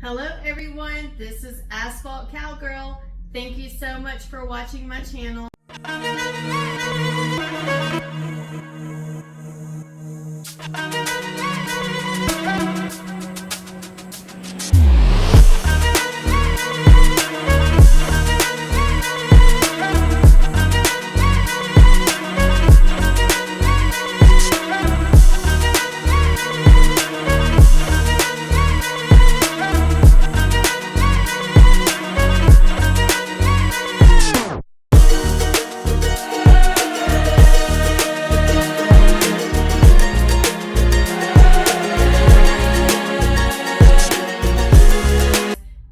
Hello everyone, this is Asphalt Cowgirl. Thank you so much for watching my channel.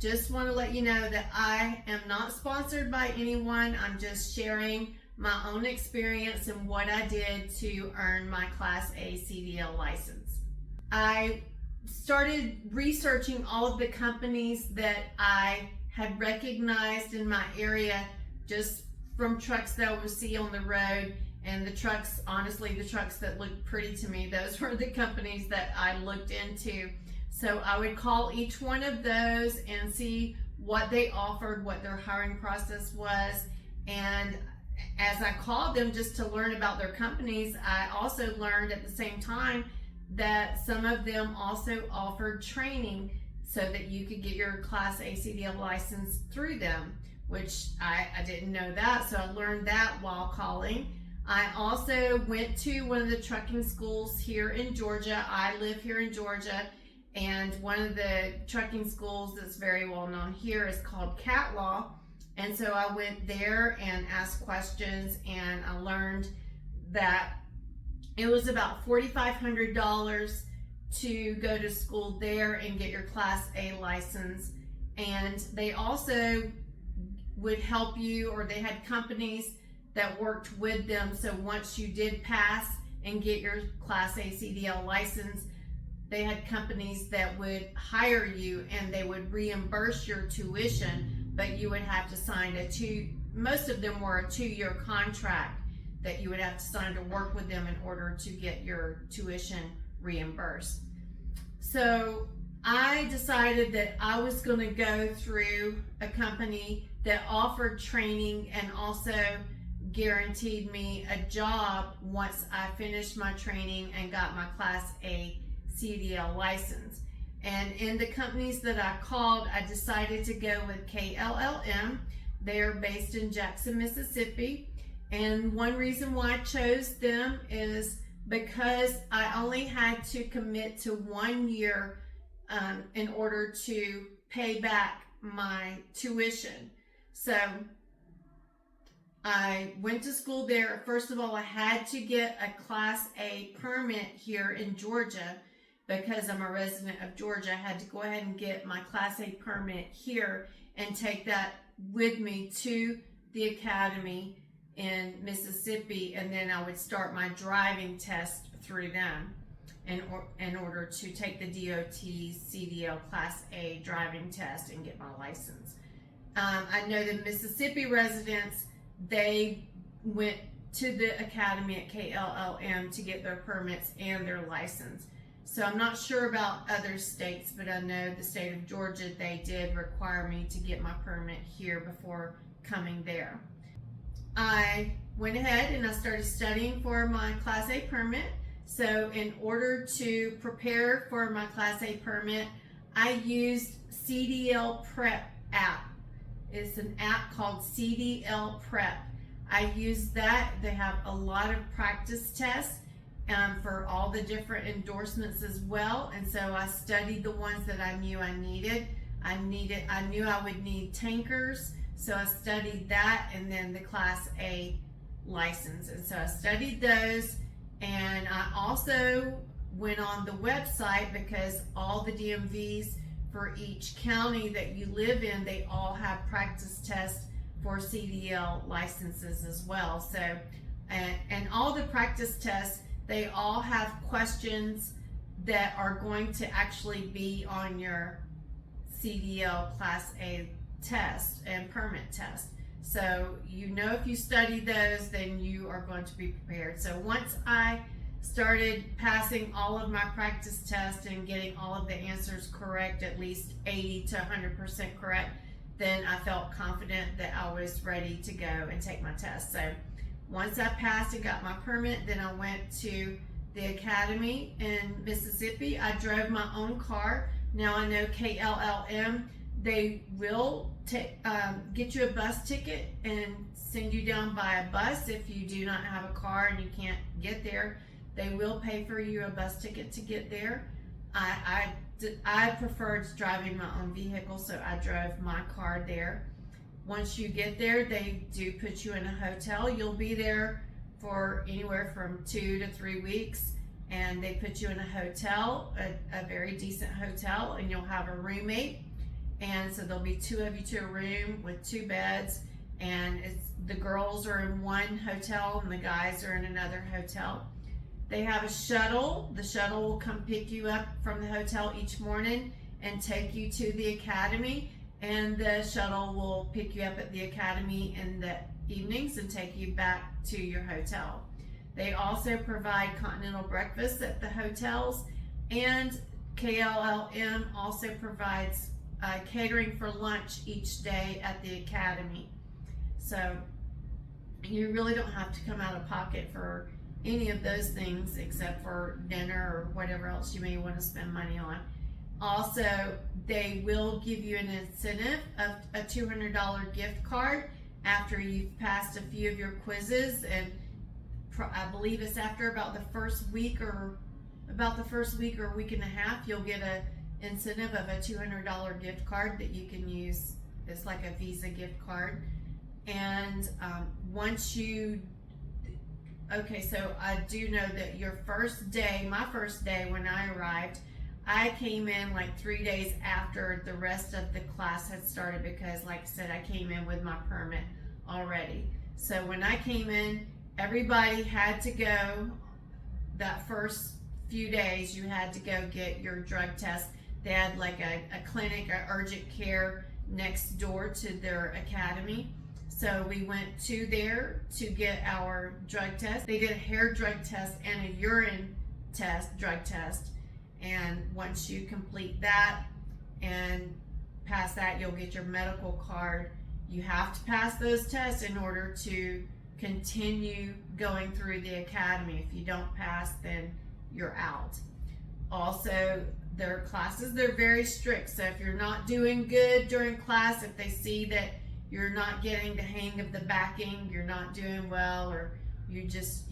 Just want to let you know that I am not sponsored by anyone. I'm just sharing my own experience and what I did to earn my Class A CDL license. I started researching all of the companies that I had recognized in my area just from trucks that I would see on the road, and the trucks, honestly, the trucks that looked pretty to me, those were the companies that I looked into. So I would call each one of those and see what they offered, what their hiring process was. And as I called them just to learn about their companies, I also learned at the same time that some of them also offered training so that you could get your Class A CDL license through them, which I didn't know that. So I learned that while calling. I also went to one of the trucking schools here in Georgia. I live here in Georgia. And one of the trucking schools that's very well known here is called KLLM. And so I went there and asked questions, and I learned that it was about $4,500 to go to school there and get your Class A license. And they also would help you, or they had companies that worked with them. So once you did pass and get your Class A CDL license, they had companies that would hire you and they would reimburse your tuition, but you would have to sign most of them were a 2-year contract that you would have to sign to work with them in order to get your tuition reimbursed. So I decided that I was going to go through a company that offered training and also guaranteed me a job once I finished my training and got my Class A CDL license. And in the companies that I called, I decided to go with KLLM. They're based in Jackson, Mississippi. And one reason why I chose them is because I only had to commit to 1 year in order to pay back my tuition. So I went to school there. First of all, I had to get a Class A permit here in Georgia. Because I'm a resident of Georgia, I had to go ahead and get my Class A permit here and take that with me to the academy in Mississippi, and then I would start my driving test through them in order to take the DOT CDL Class A driving test and get my license. I know the Mississippi residents, they went to the academy at KLLM to get their permits and their license. So I'm not sure about other states, but I know the state of Georgia, they did require me to get my permit here before coming there. I went ahead and I started studying for my Class A permit. So in order to prepare for my Class A permit, I used CDL Prep app. It's an app called CDL Prep. I used that. They have a lot of practice tests for all the different endorsements as well. And so I studied the ones that I knew I needed. I knew I would need tankers. So I studied that, and then the Class A license. And so I studied those, and I also went on the website because all the DMVs for each county that you live in, they all have practice tests for CDL licenses as well. So, and all the practice tests, they all have questions that are going to actually be on your CDL Class A test and permit test. So you know if you study those, then you are going to be prepared. So once I started passing all of my practice tests and getting all of the answers correct, at least 80 to 100% correct, then I felt confident that I was ready to go and take my test. So once I passed and got my permit, then I went to the academy in Mississippi. I drove my own car. Now I know KLLM, they will get you a bus ticket and send you down by a bus if you do not have a car and you can't get there. They will pay for you a bus ticket to get there. I preferred driving my own vehicle, so I drove my car there. Once you get there, they do put you in a hotel. You'll be there for anywhere from 2 to 3 weeks, and they put you in a hotel, a very decent hotel, and you'll have a roommate. And so there'll be 2 of you to a room with 2 beds, and the girls are in one hotel and the guys are in another hotel. They have a shuttle. The shuttle will come pick you up from the hotel each morning and take you to the academy, and the shuttle will pick you up at the academy in the evenings and take you back to your hotel. They also provide continental breakfast at the hotels, and KLLM also provides catering for lunch each day at the academy. So you really don't have to come out of pocket for any of those things except for dinner or whatever else you may want to spend money on. Also, they will give you an incentive of a $200 gift card after you've passed a few of your quizzes, and I believe it's after about the first week or week and a half, you'll get a incentive of a $200 gift card that you can use. It's like a Visa gift card. And okay, so I do know that your first day, my first day when I arrived, I came in like 3 days after the rest of the class had started, because like I said, I came in with my permit already. So when I came in, everybody had to go that first few days. You had to go get your drug test. They had like a clinic, a urgent care next door to their academy. So we went to there to get our drug test. They did a hair drug test and a urine drug test. And once you complete that and pass that, you'll get your medical card. You have to pass those tests in order to continue going through the academy. If you don't pass, then you're out. Also, their classes, they're very strict. So if you're not doing good during class, if they see that you're not getting the hang of the backing, you're not doing well, or you just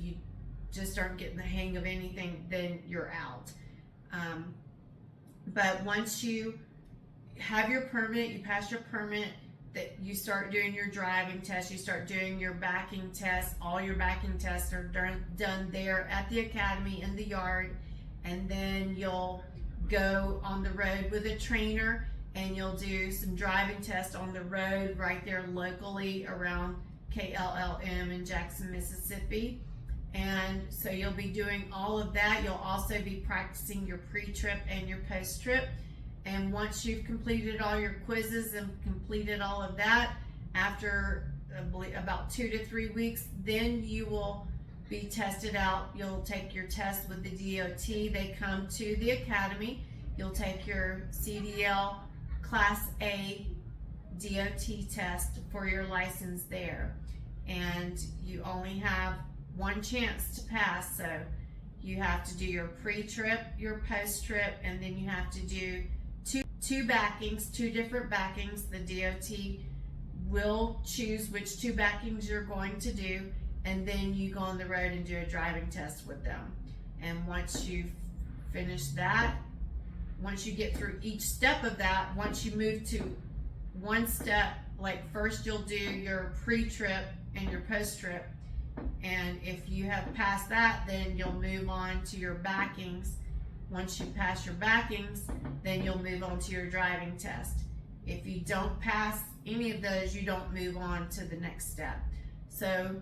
aren't getting the hang of anything, then you're out. But once you have your permit, you pass your permit, that you start doing your driving test, you start doing your backing test. All your backing tests are done there at the academy in the yard, and then you'll go on the road with a trainer, and you'll do some driving tests on the road right there locally around KLLM in Jackson, Mississippi. And so you'll be doing all of that. You'll also be practicing your pre-trip and your post-trip. And once you've completed all your quizzes and completed all of that, after about 2 to 3 weeks, then you will be tested out. You'll take your test with the DOT. They come to the academy. You'll take your CDL Class A DOT test for your license there. And you only have one chance to pass, so you have to do your pre-trip, your post-trip, and then you have to do two backings, 2 different backings. The DOT will choose which 2 backings you're going to do, and then you go on the road and do a driving test with them. And once you've finished that, once you get through each step of that, once you move to one step, like first you'll do your pre-trip and your post-trip, and if you have passed that, then you'll move on to your backings. Once you pass your backings, then you'll move on to your driving test. If you don't pass any of those, you don't move on to the next step. So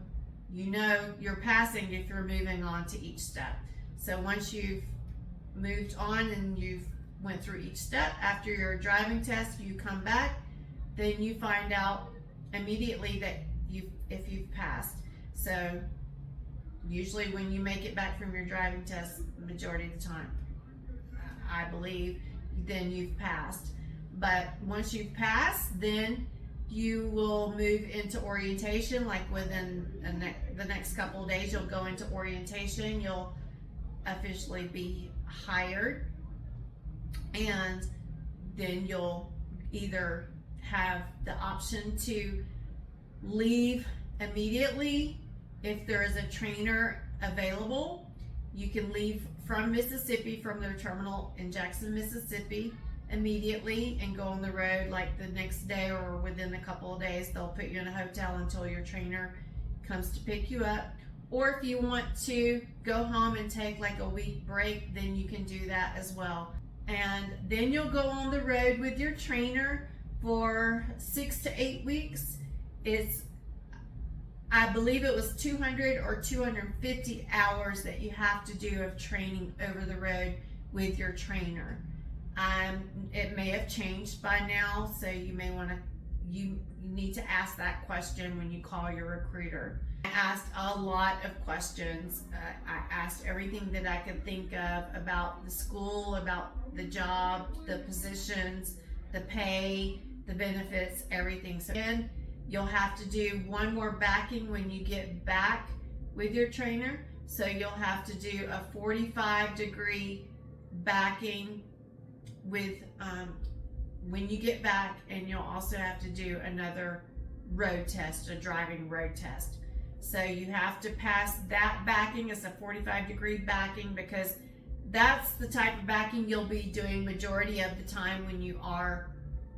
you know you're passing if you're moving on to each step. So once you've moved on and you've went through each step, after your driving test, you come back, then you find out immediately that if you've passed. So usually when you make it back from your driving test, the majority of the time, I believe, then you've passed. But once you've passed, then you will move into orientation. Like within the next couple of days, you'll go into orientation. You'll officially be hired, and then you'll either have the option to leave immediately. If there is a trainer available, you can leave from Mississippi, from their terminal in Jackson, Mississippi, immediately and go on the road like the next day or within a couple of days. They'll put you in a hotel until your trainer comes to pick you up. Or if you want to go home and take like a week break, then you can do that as well. And then you'll go on the road with your trainer for 6 to 8 weeks. I believe it was 200 or 250 hours that you have to do of training over the road with your trainer. It may have changed by now, so you may want to, you need to ask that question when you call your recruiter. I asked a lot of questions. I asked everything that I could think of about the school, about the job, the positions, the pay, the benefits, everything. So then you'll have to do one more backing when you get back with your trainer. So you'll have to do a 45-degree backing with when you get back, and you'll also have to do another road test, a driving road test. So you have to pass that backing. It's a 45-degree backing, because that's the type of backing you'll be doing majority of the time when you are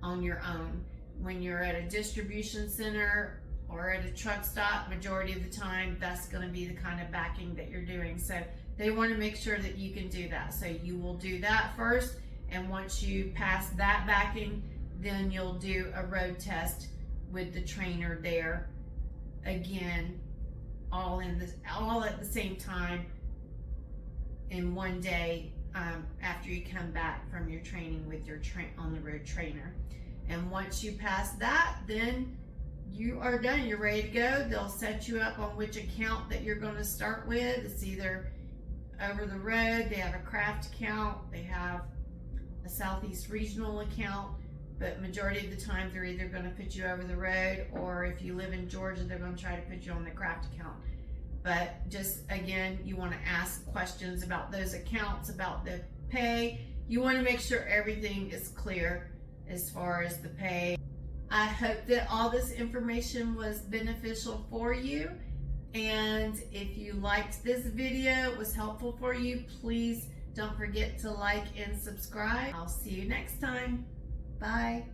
on your own. When you're at a distribution center or at a truck stop, majority of the time, that's going to be the kind of backing that you're doing. So they want to make sure that you can do that. So you will do that first, and once you pass that backing, then you'll do a road test with the trainer there. Again, all at the same time in one day, after you come back from your training with your on the road trainer. And once you pass that, then you are done. You're ready to go. They'll set you up on which account that you're going to start with. It's either over the road, they have a craft account, they have a Southeast regional account, but majority of the time they're either going to put you over the road, or if you live in Georgia, they're going to try to put you on the craft account. But just again, you want to ask questions about those accounts, about the pay. You want to make sure everything is clear as far as the pay. I hope that all this information was beneficial for you. And if you liked this video, it was helpful for you, please don't forget to like and subscribe. I'll see you next time. Bye.